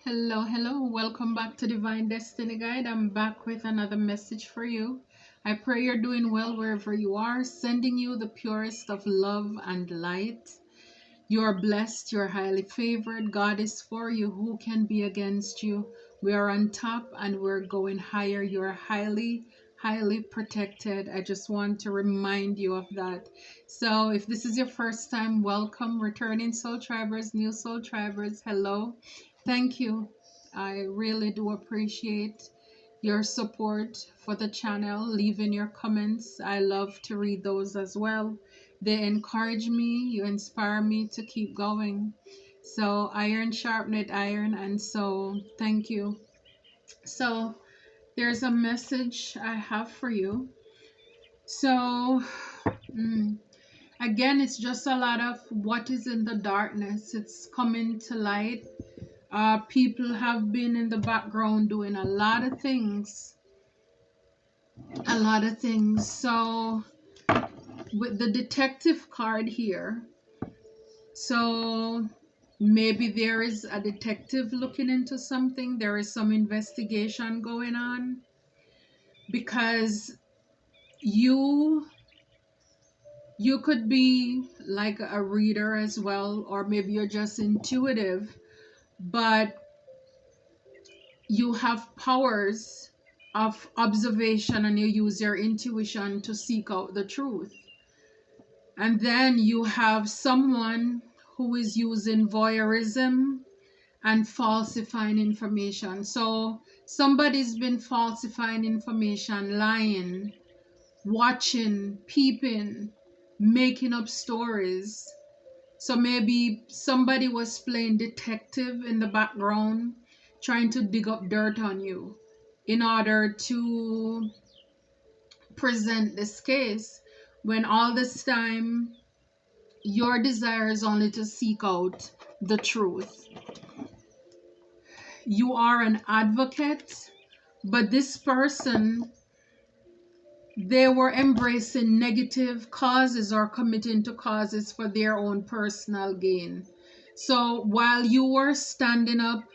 Hello, welcome back to Divine Destiny Guide. I'm back with another message for you. I pray you're doing well wherever you are, sending you the purest of love and light. You are blessed, you're highly favored. God is for you. Who can be against you? We are on top and we're going higher. You're highly protected. I just want to remind you of that. So, if this is your first time, welcome, returning soul tribers, new soul tribers. Hello. Thank you. I really do appreciate your support for the channel, leaving your comments. I love to read those as well. They encourage me, you inspire me to keep going. So iron sharpened iron, and so thank you. So there's a message I have for you. So again, it's just a lot of what is in the darkness. It's coming to light. People have been in the background doing a lot of things. So with the detective card here, so maybe there is a detective looking into something. There is some investigation going on because you could be like a reader as well, or maybe you're just intuitive, but you have powers of observation and you use your intuition to seek out the truth. And then you have someone who is using voyeurism and falsifying information. So somebody's been falsifying information, lying, watching, peeping, making up stories. So maybe somebody was playing detective in the background, trying to dig up dirt on you in order to present this case, when all this time your desire is only to seek out the truth. You are an advocate, but this person, they were embracing negative causes or committing to causes for their own personal gain. So while you were standing up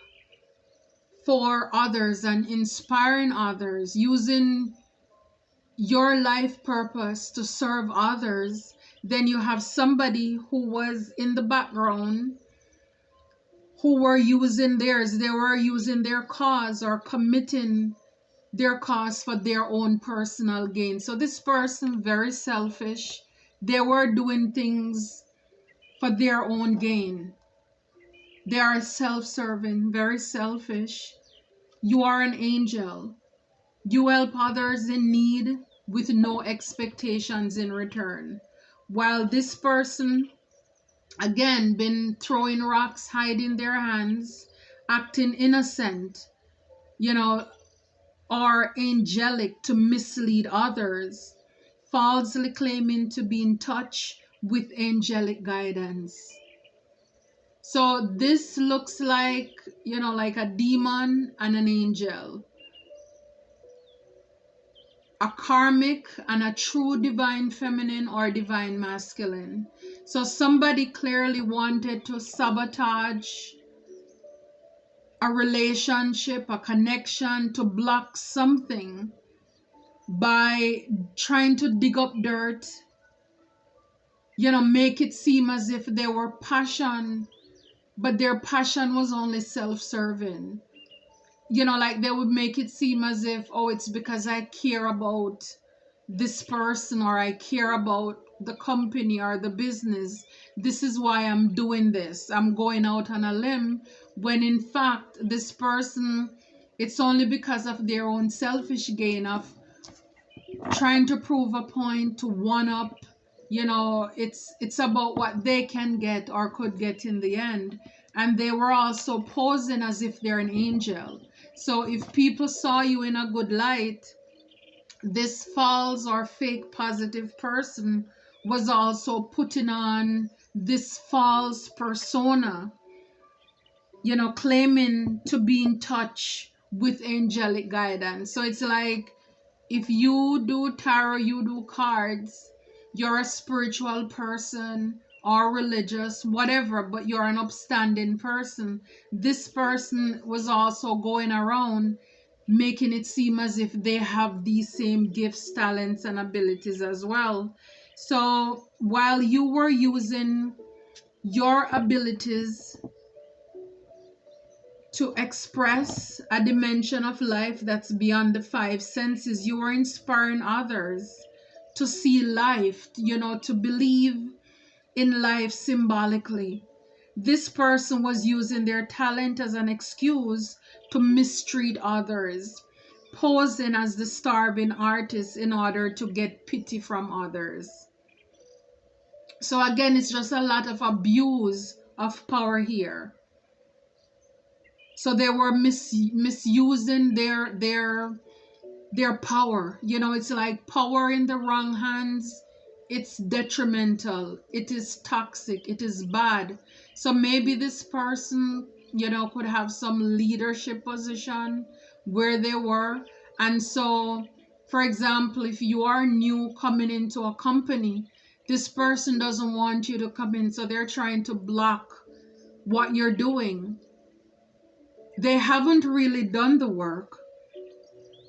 for others and inspiring others, using your life purpose to serve others, then you have somebody who was in the background who were using theirs. They were using their cause or committing their cause for their own personal gain. So this person, very selfish. They were doing things for their own gain. They are self-serving, very selfish. You are an angel. You help others in need with no expectations in return. While this person, again, been throwing rocks, hiding their hands, acting innocent, or angelic to mislead others, falsely claiming to be in touch with angelic guidance. So this looks like, like a demon and an angel, a karmic and a true divine feminine or divine masculine. So somebody clearly wanted to sabotage a relationship, a connection, to block something by trying to dig up dirt, make it seem as if they were passion, but their passion was only self-serving. Like they would make it seem as if, oh, it's because I care about this person or I care about the company or the business. This is why I'm doing this. I'm going out on a limb, when in fact, this person, it's only because of their own selfish gain of trying to prove a point, to one up. It's about what they can get or could get in the end. And they were also posing as if they're an angel. So if people saw you in a good light, this false or fake positive person was also putting on this false persona, claiming to be in touch with angelic guidance. So it's like, if you do tarot, you do cards, you're a spiritual person, or religious, whatever, but you're an upstanding person. This person was also going around making it seem as if they have these same gifts, talents, and abilities as well. So while you were using your abilities to express a dimension of life that's beyond the five senses, you were inspiring others to see life, to believe in life symbolically. This person was using their talent as an excuse to mistreat others, posing as the starving artist in order to get pity from others. So again, it's just a lot of abuse of power here. So they were misusing their power. It's like power in the wrong hands. It's detrimental. It is toxic. It is bad. So maybe this person, could have some leadership position where they were. And so, for example, if you are new coming into a company, this person doesn't want you to come in. So they're trying to block what you're doing. They haven't really done the work.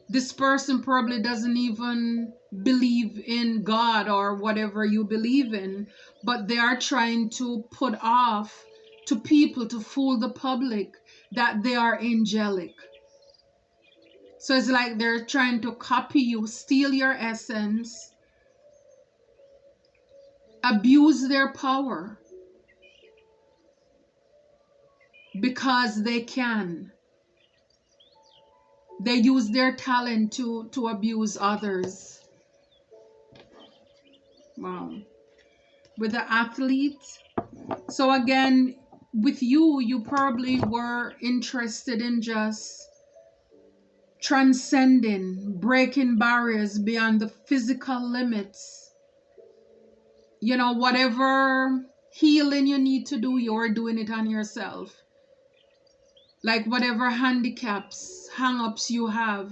This person probably doesn't even believe in God or whatever you believe in, but they are trying to put off to people, to fool the public, that they are angelic. So it's like they're trying to copy you, steal your essence, abuse their power because they can. They use their talent to abuse others. Wow. With the athlete, so again, with you probably were interested in just transcending, breaking barriers beyond the physical limits. Whatever healing you need to do, you're doing it on yourself. Like whatever handicaps, hang-ups you have,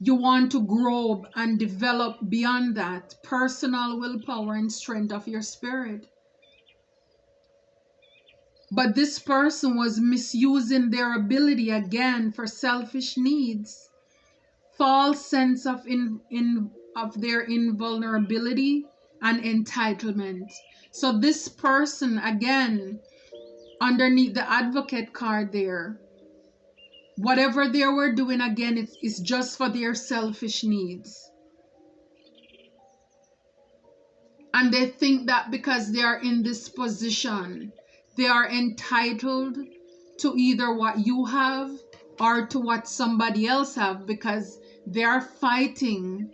you want to grow and develop beyond that personal willpower and strength of your spirit. But this person was misusing their ability again for selfish needs, false sense of their invulnerability and entitlement. So this person, again, underneath the advocate card there, whatever they were doing, again, it's just for their selfish needs. And they think that because they are in this position, they are entitled to either what you have or to what somebody else have, because they are fighting.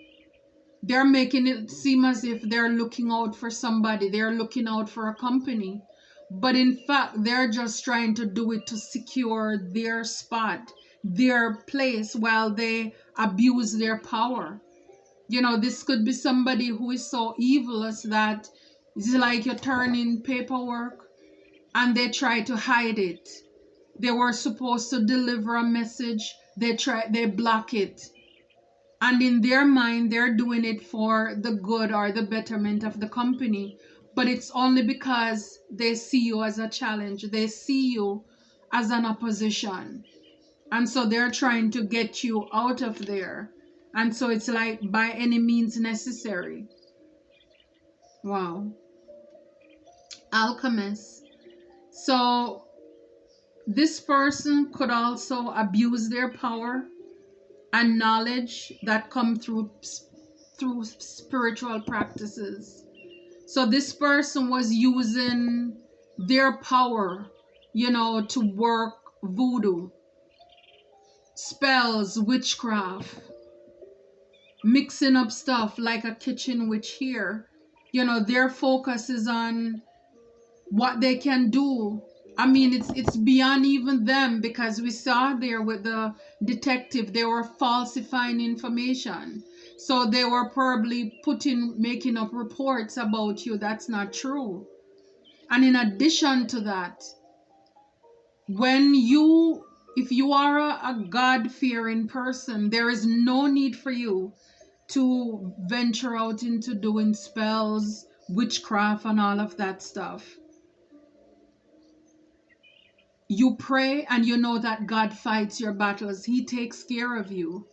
They're making it seem as if they're looking out for somebody. They're looking out for a company. But in fact, they're just trying to do it to secure their spot, their place, while they abuse their power. This could be somebody who is so evil as that it's like you turn in paperwork and they try to hide it. They were supposed to deliver a message, they block it. And in their mind, they're doing it for the good or the betterment of the company. But it's only because they see you as a challenge. They see you as an opposition. And so they're trying to get you out of there. And so it's like by any means necessary. Wow. Alchemist. So this person could also abuse their power and knowledge that come through spiritual practices. So this person was using their power, to work voodoo, spells, witchcraft, mixing up stuff like a kitchen witch here. Their focus is on what they can do. I mean, it's beyond even them, because we saw there with the detective, they were falsifying information. So they were probably making up reports about you that's not true. And in addition to that, if you are a God-fearing person, there is no need for you to venture out into doing spells, witchcraft and all of that stuff. You pray and you know that God fights your battles. He takes care of you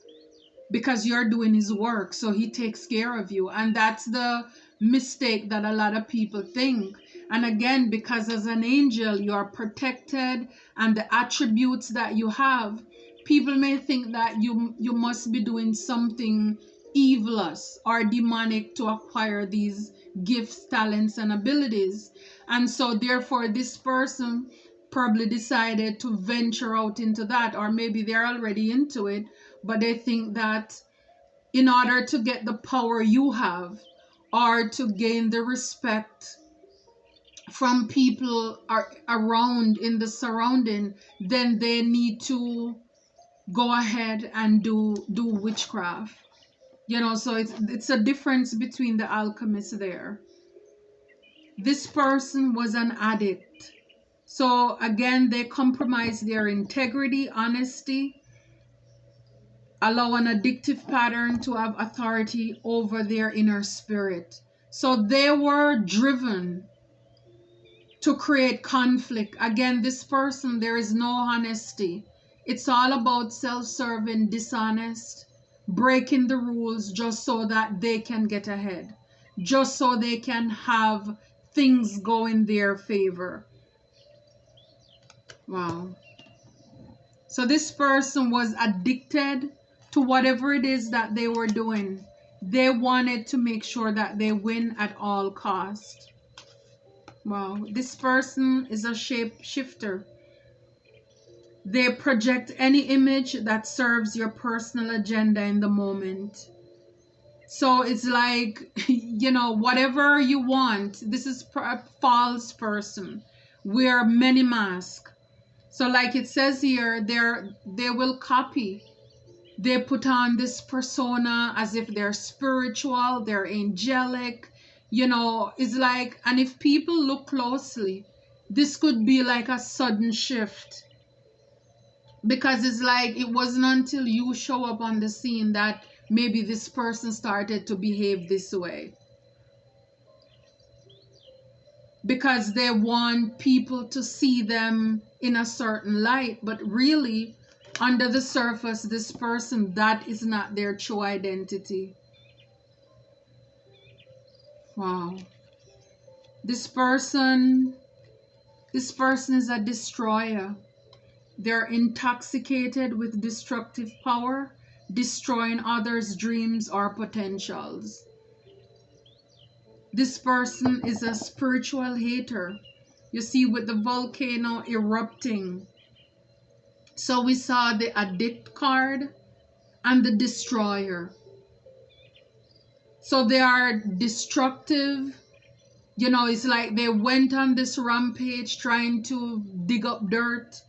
because you're doing his work. So he takes care of you. And that's the mistake that a lot of people think. And again, because as an angel, you are protected, and the attributes that you have, people may think that you must be doing something evilous or demonic to acquire these gifts, talents, and abilities. And so therefore this person probably decided to venture out into that, or maybe they're already into it, but they think that in order to get the power you have, or to gain the respect from people around in the surrounding, then they need to go ahead and do witchcraft. So it's a difference between the alchemists there. This person was an addict. So again, they compromise their integrity, honesty, allow an addictive pattern to have authority over their inner spirit. So they were driven to create conflict. Again, this person, there is no honesty. It's all about self-serving, dishonest, breaking the rules just so that they can get ahead, just so they can have things go in their favor. Wow. So this person was addicted to whatever it is that they were doing. They wanted to make sure that they win at all cost. Wow. This person is a shapeshifter. They project any image that serves your personal agenda in the moment. So it's like, whatever you want. This is a false person. Wear many masks. So like it says here, they will copy. They put on this persona as if they're spiritual, they're angelic, it's like, and if people look closely, this could be like a sudden shift. Because it's like, it wasn't until you show up on the scene that maybe this person started to behave this way. Because they want people to see them in a certain light, but really under the surface, this person, that is not their true identity. Wow. This person is a destroyer. They're intoxicated with destructive power, destroying others' dreams or potentials. This person is a spiritual hater. You see, with the volcano erupting. So we saw the addict card and the destroyer. So they are destructive. It's like they went on this rampage trying to dig up dirt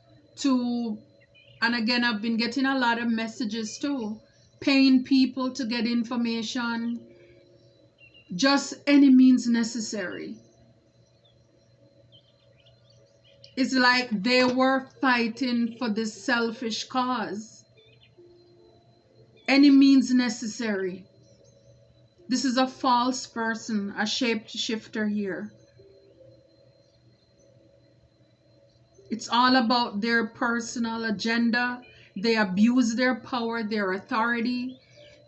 and again, I've been getting a lot of messages too, paying people to get information, just any means necessary. It's like they were fighting for this selfish cause. Any means necessary. This is a false person, a shapeshifter here. It's all about their personal agenda. They abuse their power, their authority.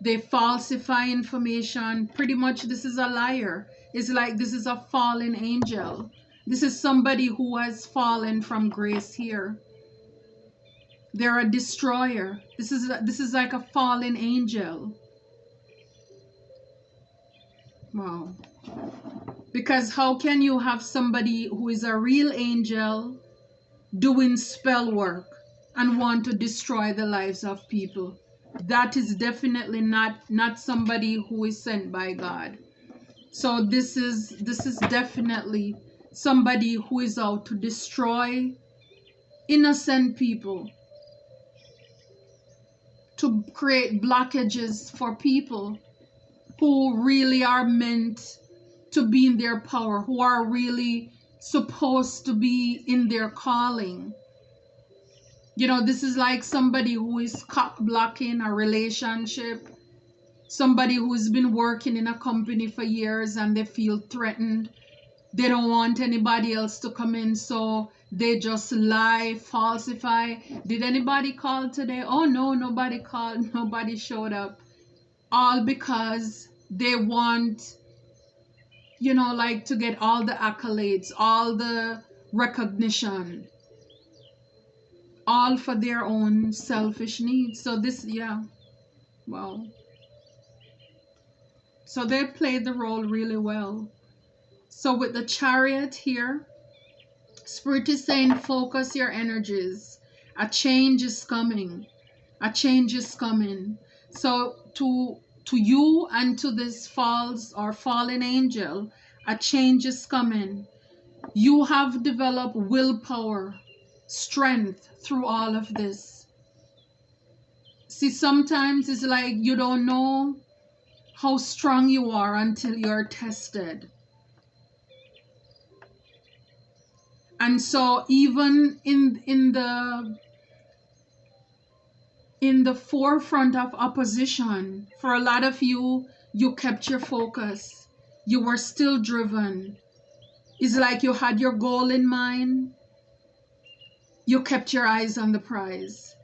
They falsify information. Pretty much this is a liar. It's like this is a fallen angel. This is somebody who has fallen from grace here. They're a destroyer. This is like a fallen angel. Wow. Because how can you have somebody who is a real angel doing spell work and want to destroy the lives of people? That is definitely not somebody who is sent by God. So this is definitely somebody who is out to destroy innocent people, to create blockages for people who really are meant to be in their power, who are really supposed to be in their calling. This is like somebody who is cock blocking a relationship, Somebody who's been working in a company for years and they feel threatened. They don't want anybody else to come in, so they just lie, falsify. Did anybody call today? Oh no, nobody called, nobody showed up. All because they want, like to get all the accolades, all the recognition, all for their own selfish needs. So this, yeah, wow. So they played the role really well. So with the Chariot here, Spirit is saying focus your energies. A change is coming. A change is coming. So to you and to this false or fallen angel, a change is coming. You have developed willpower, strength through all of this. See, sometimes it's like you don't know how strong you are until you're tested. And so even in the forefront of opposition, for a lot of you, you kept your focus. You were still driven. It's like you had your goal in mind. You kept your eyes on the prize.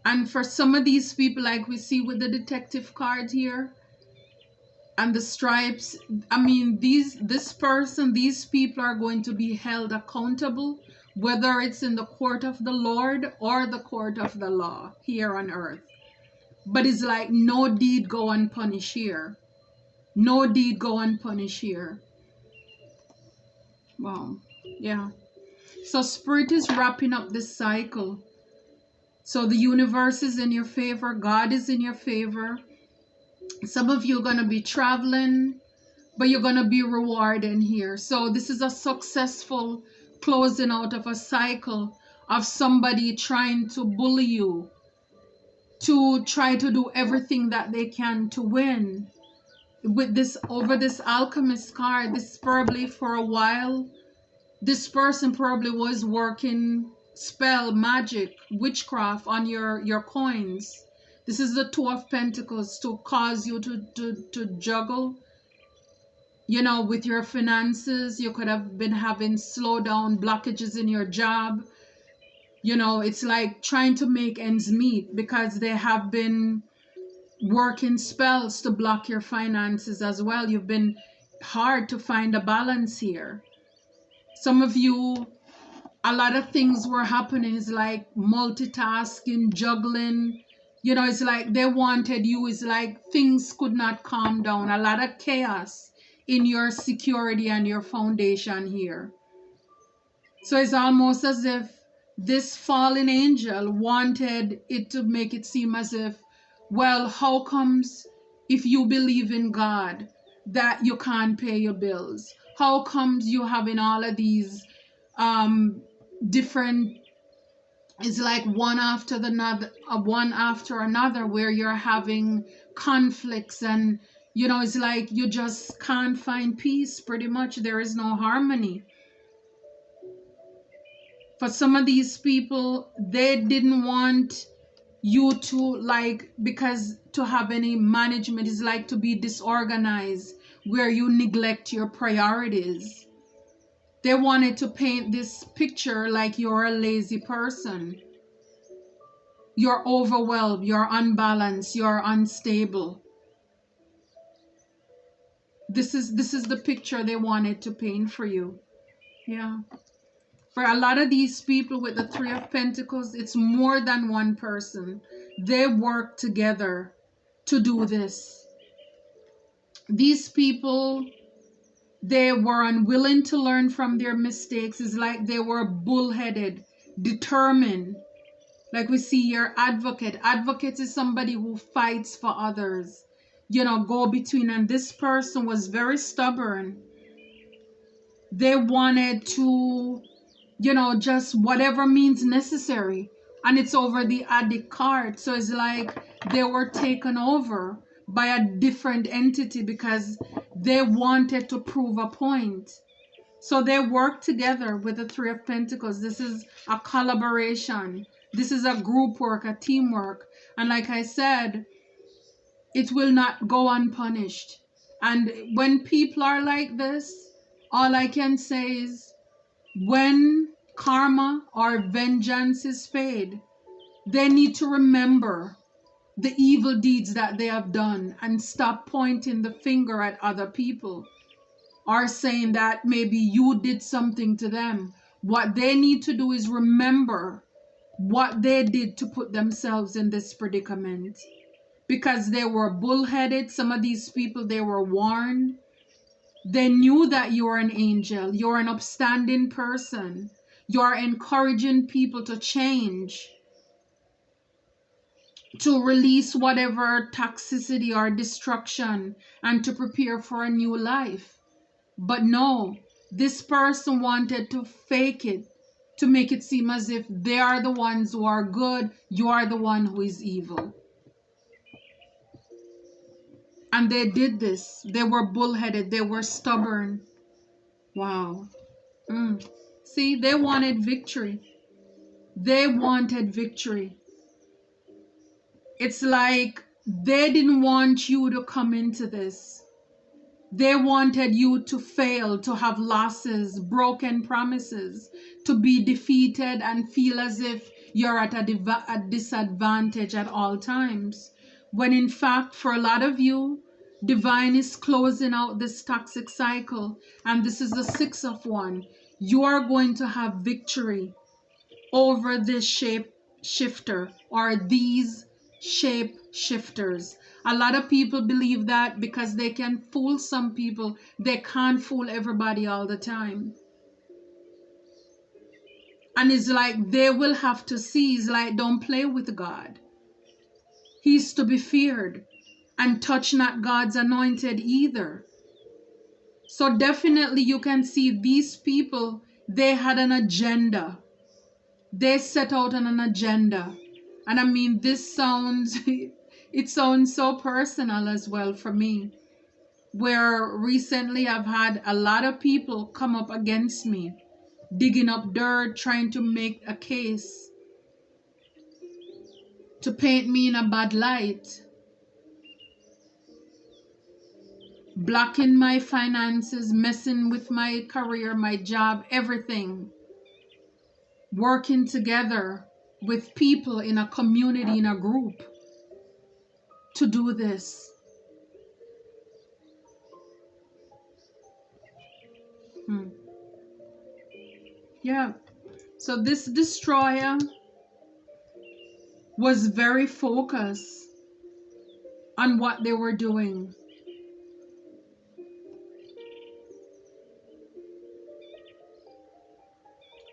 And for some of these people, like we see with the detective card here and the stripes, I mean, these people are going to be held accountable, whether it's in the court of the Lord or the court of the law here on earth. But it's like no deed go unpunished here. No deed go unpunished here. Wow. Yeah. So Spirit is wrapping up this cycle. So the universe is in your favor. God is in your favor. Some of you are going to be traveling, but you're going to be rewarded here. So this is a successful closing out of a cycle of somebody trying to bully you, to try to do everything that they can to win. With this, over this alchemist card, this probably for a while, this person probably was working spell, magic, witchcraft on your coins. This is the Two of Pentacles to cause you to juggle, with your finances. You could have been having slow down blockages in your job. It's like trying to make ends meet because they have been working spells to block your finances as well. You've been hard to find a balance here. Some of you, a lot of things were happening. It's like multitasking, juggling. It's like they wanted you. It's like things could not calm down. A lot of chaos in your security and your foundation here. So it's almost as if this fallen angel wanted it to make it seem as if, well, how comes if you believe in God that you can't pay your bills? How comes you having all of these different, it's like one after another where you're having conflicts, and it's like you just can't find peace. Pretty much there is no harmony. For some of these people, they didn't want you to because to have any management is like to be disorganized, where you neglect your priorities. They wanted to paint this picture like you're a lazy person. You're overwhelmed, you're unbalanced, you're unstable. This is the picture they wanted to paint for you. Yeah. For a lot of these people with the Three of Pentacles, it's more than one person. They work together to do this. These people, they were unwilling to learn from their mistakes. It's like they were bullheaded, determined. Like we see your advocate. Advocate is somebody who fights for others. Go between. And this person was very stubborn. They wanted to, just whatever means necessary. And it's over the addict card. So it's like they were taken over by a different entity because they wanted to prove a point. So they work together with the Three of Pentacles. This is a collaboration. This is a group work, a teamwork. And like I said, it will not go unpunished. And when people are like this, all I can say is when karma or vengeance is paid, they need to remember the evil deeds that they have done and stop pointing the finger at other people or saying that maybe you did something to them. What they need to do is remember what they did to put themselves in this predicament, because they were bullheaded. Some of these people, they were warned. They knew that you are an angel, you're an upstanding person, you're encouraging people to change, to release whatever toxicity or destruction, and to prepare for a new life. But no, this person wanted to fake it, to make it seem as if they are the ones who are good, you are the one who is evil. And they did this. They were bullheaded, they were stubborn. Wow. See, they wanted victory. They wanted victory. It's like they didn't want you to come into this. They wanted you to fail, to have losses, broken promises, to be defeated and feel as if you're at a disadvantage at all times. When in fact, for a lot of you, divine is closing out this toxic cycle. And this is the 6 of Wands. You are going to have victory over this shape shifter or these shape shifters. A lot of people believe that because they can fool some people, they can't fool everybody all the time. And it's like they will have to see, it's like, don't play with God. He's to be feared, and touch not God's anointed either. So definitely you can see these people, they had an agenda. They set out on an agenda. And I mean, this sounds, it sounds so personal as well for me, where recently I've had a lot of people come up against me, digging up dirt, trying to make a case, to paint me in a bad light, blocking my finances, messing with my career, my job, everything, working together with people in a community, in a group, to do this. Yeah. So this destroyer was very focused on what they were doing.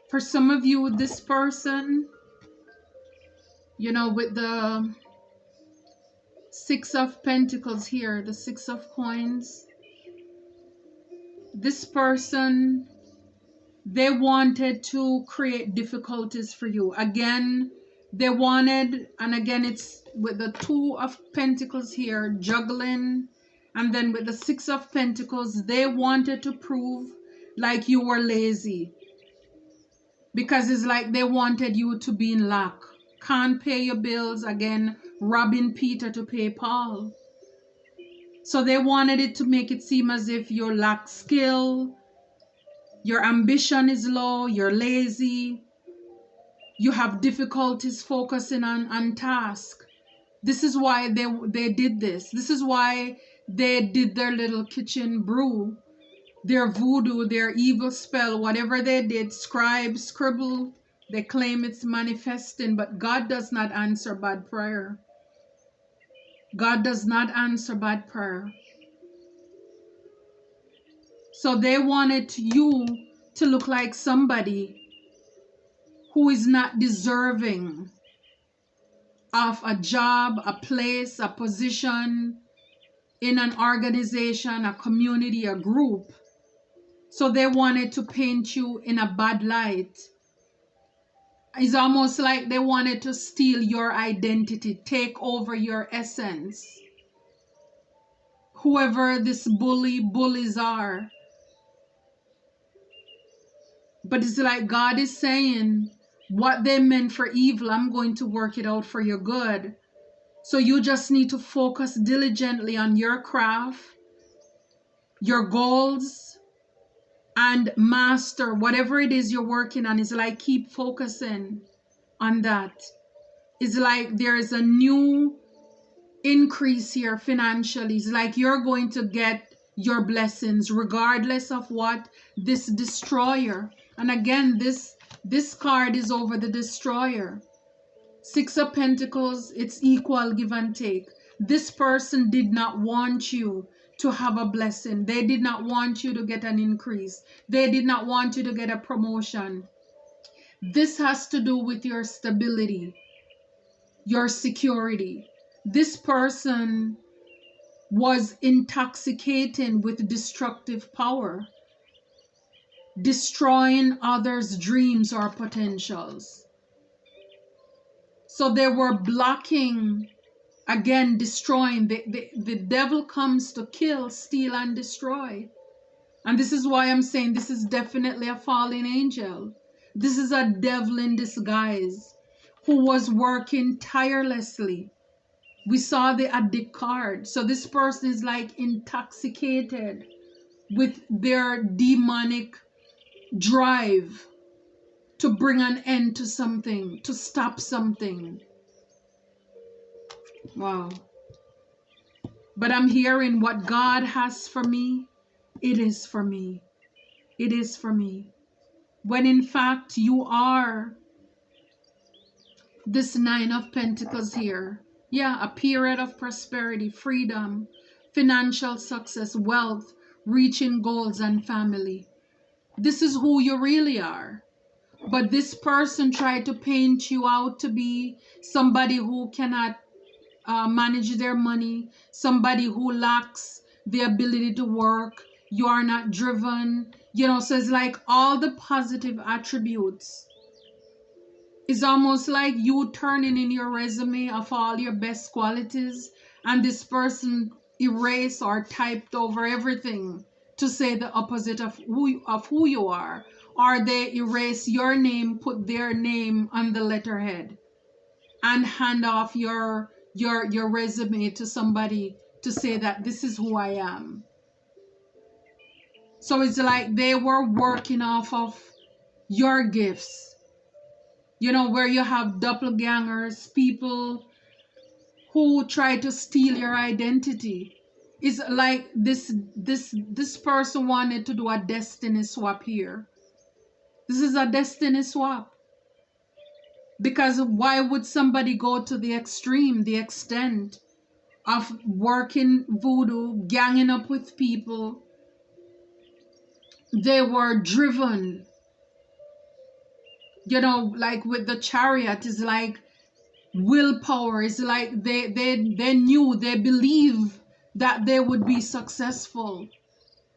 For some of you, this person, you know, with the 6 of Pentacles here, the 6 of Coins, this person, they wanted to create difficulties for you. Again, they wanted, and again, it's with the 2 of Pentacles here, juggling, and then with the 6 of Pentacles, they wanted to prove like you were lazy. Because it's like they wanted you to be in lack. Can't pay your bills, again, robbing Peter to pay Paul. So they wanted it to make it seem as if you lack skill, your ambition is low, you're lazy, you have difficulties focusing on task. This is why they did this. This is why they did their little kitchen brew, their voodoo, their evil spell, whatever they did, scribe, scribble, they claim it's manifesting, but God does not answer bad prayer. God does not answer bad prayer. So they wanted you to look like somebody who is not deserving of a job, a place, a position in an organization, a community, a group. So they wanted to paint you in a bad light. It's almost like they wanted to steal your identity, take over your essence. Whoever this bullies are. But it's like God is saying, what they meant for evil, I'm going to work it out for your good. So you just need to focus diligently on your craft, your goals, and master whatever it is you're working on. It's like keep focusing on that. It's like there is a new increase here financially. It's like you're going to get your blessings regardless of what this destroyer. And again, this card is over the destroyer. Six of Pentacles, it's equal give and take. This person did not want you to have a blessing. They did not want you to get an increase. They did not want you to get a promotion. This has to do with your stability, your security. This person was intoxicating with destructive power, destroying others' dreams or potentials. So they were blocking, again, destroying. The devil comes to kill, steal, and destroy. And this is why I'm saying this is definitely a fallen angel. This is a devil in disguise who was working tirelessly. We saw the addict card. So this person is like intoxicated with their demonic drive to bring an end to something, to stop something. Wow. But I'm hearing what God has for me, it is for me. It is for me. When in fact you are this Nine of Pentacles here. Yeah, a period of prosperity, freedom, financial success, wealth, reaching goals, and family. This is who you really are. But this person tried to paint you out to be somebody who cannot manage their money, somebody who lacks the ability to work. You are not driven, so it's like all the positive attributes. It's almost like you turning in your resume of all your best qualities, and this person erased or typed over everything to say the opposite of who you are, or they erase your name, put their name on the letterhead, and hand off your resume to somebody to say that this is who I am. So it's like they were working off of your gifts, where you have doppelgangers, people who try to steal your identity. It's like this person wanted to do a destiny swap here. This is a destiny swap. Because why would somebody go to the extreme, the extent of working voodoo, ganging up with people? They were driven. Like with the Chariot, is like willpower. Is like they knew, they believed that they would be successful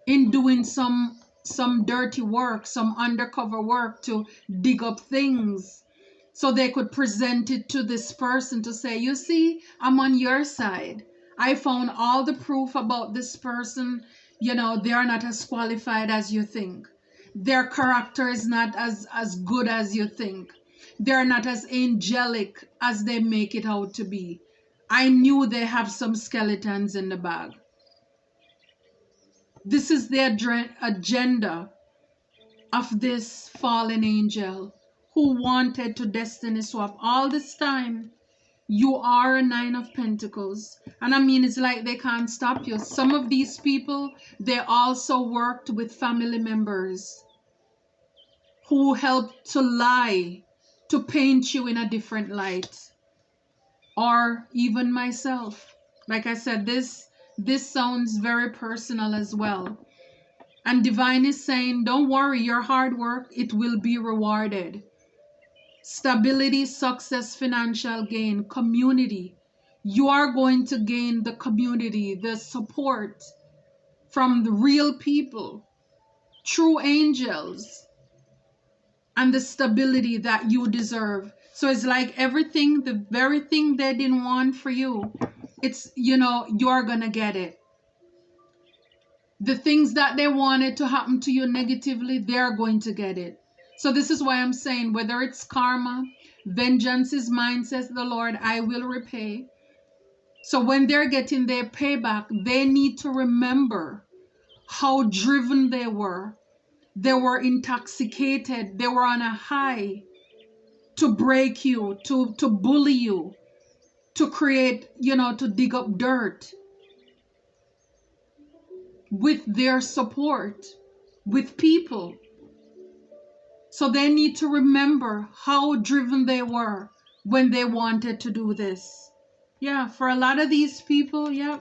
in doing some dirty work, some undercover work to dig up things, so they could present it to this person to say, you see, I'm on your side. I found all the proof about this person. They are not as qualified as you think. Their character is not as good as you think. They're not as angelic as they make it out to be. I knew they have some skeletons in the bag. This is the agenda of this fallen angel who wanted to destiny swap. All this time, you are a Nine of Pentacles. And I mean, it's like they can't stop you. Some of these people, they also worked with family members who helped to lie, to paint you in a different light. Or even myself. Like I said, this sounds very personal as well. And Divine is saying, don't worry, your hard work, it will be rewarded. Stability, success, financial gain, community. You are going to gain the community, the support from the real people, true angels, and the stability that you deserve. So it's like everything, the very thing they didn't want for you, it's, you're gonna get it. The things that they wanted to happen to you negatively, they're going to get it. So this is why I'm saying, whether it's karma, vengeance is mine, says the Lord, I will repay. So when they're getting their payback, they need to remember how driven they were. They were intoxicated. They were on a high to break you, to bully you, to create, to dig up dirt with their support, with people. So they need to remember how driven they were when they wanted to do this. Yeah, for a lot of these people, yeah,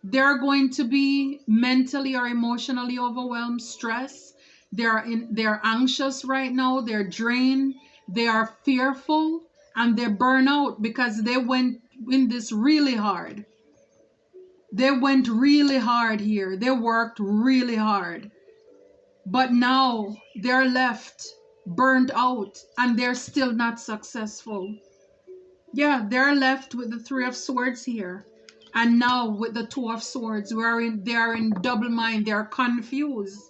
they're going to be mentally or emotionally overwhelmed, stressed. They're anxious right now, they're drained, they are fearful, and they burn out because they went in this really hard. They went really hard here. They worked really hard. But now they're left burnt out and they're still not successful. Yeah, they're left with the Three of Swords here. And now with the Two of Swords, they are in double mind. They're confused.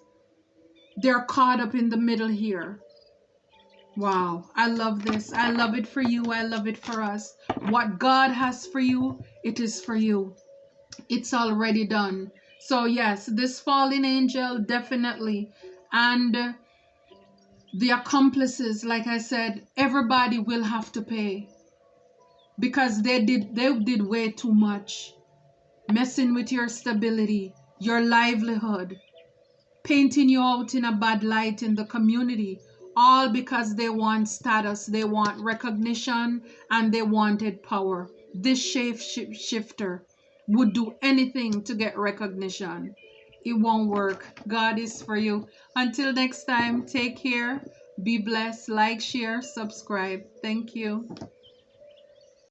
They're caught up in the middle here. Wow, I love this. I love it for you. I love it for us. What God has for you, it is for you. It's already done. So yes, this fallen angel definitely. And the accomplices, like I said, everybody will have to pay because they did way too much, messing with your stability, your livelihood, painting you out in a bad light in the community, all because they want status, they want recognition, and they wanted power. This shifter would do anything to get recognition. It won't work. God is for you. Until next time, take care, be blessed, like, share, subscribe. Thank you.